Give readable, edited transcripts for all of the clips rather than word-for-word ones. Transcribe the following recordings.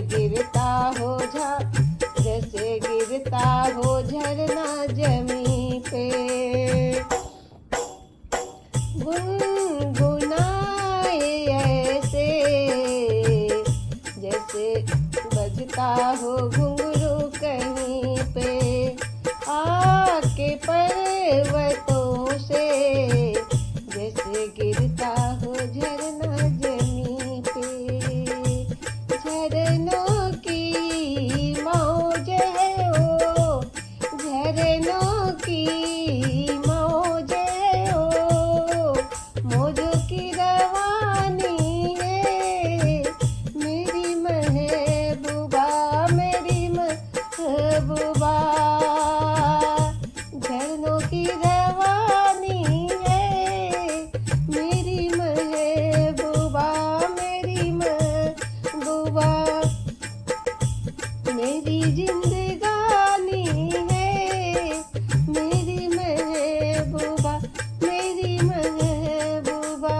गिरता हो जैसे गिरता हो झरना जमी पे। गुनगुनाए ऐसे जैसे बजता हो घुंघरू कहीं पे। आके पर्वतों से जैसे गिरता हो झरना जमी पे। झरनों की मौज है ओ, झरनों की मौज है ओ, मौजों की रवानी है मेरी महबूबा, मेरी महबूबा। झरनों की रवानी है मेरी महबूबा, मेरी महबूबा। मेरी जिंदगानी है मेरी महबूबा, मेरी महबूबा।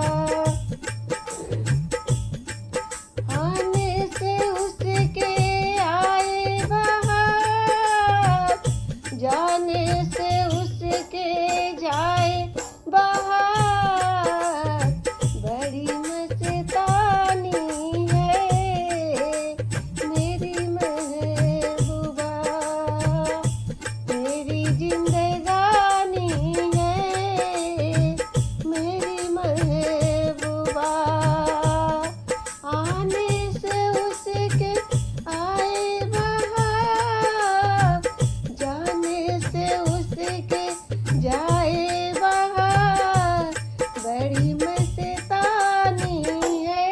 आने से उसके आए बहार, जाने से उसके जाए बहार। बड़ी मस्तानी है मेरी महबूबा, मेरी जिंदगानी है मेरी महबूबा। आने से उसके आए बहार, जाने से उसके जाए बहार। बड़ी मस्तानी है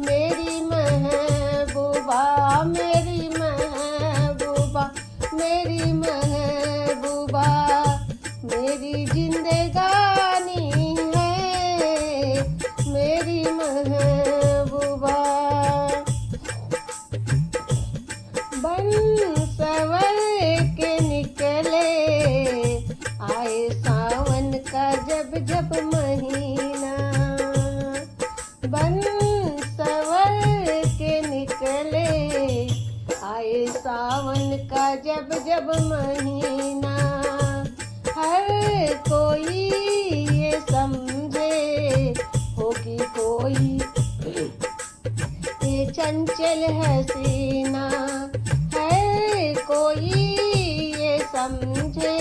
मेरी महबूबा, मेरी महबूबा, मेरी महबूबा। मेरी जिंदगानी है मेरी महबूबा। बन सवर के निकले आए सावन का जब जब महीना। बन सवर के निकले आए सावन का जब जब महीना। हर कोई ये समझे होगी कोई ये चंचल हसीना। हर कोई ये समझे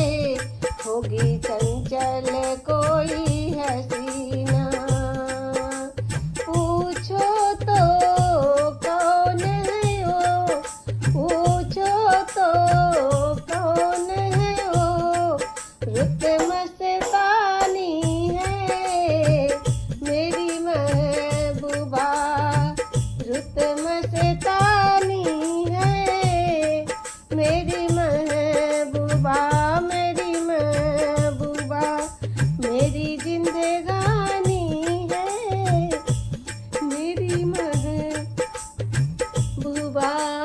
होगी चंचल कोई हसीना। पूछो तो कौन है वो, पूछो तो कौन है वो। रुत मस्तानी है मेरी महबूबा, रुत मस्तानी है मेरी महबूबा, मेरी महबूबा। मेरी जिंदगानी है मेरी महबूबा,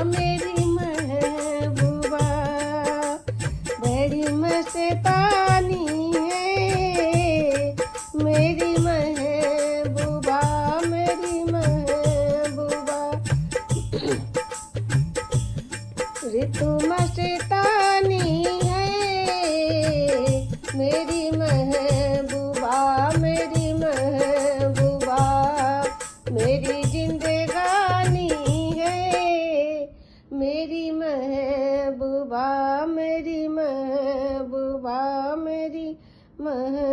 मेरी महबूबा। बड़ी मस्तानी है मेरी महबूबा, मेरी महबूबा। ऋतु मस्तानी है मेरी महबूबा, मेरी महबूबा। मेरी जिंदगानी है मेरी महबूबा, मेरी महबूबा, मेरी महबूबा।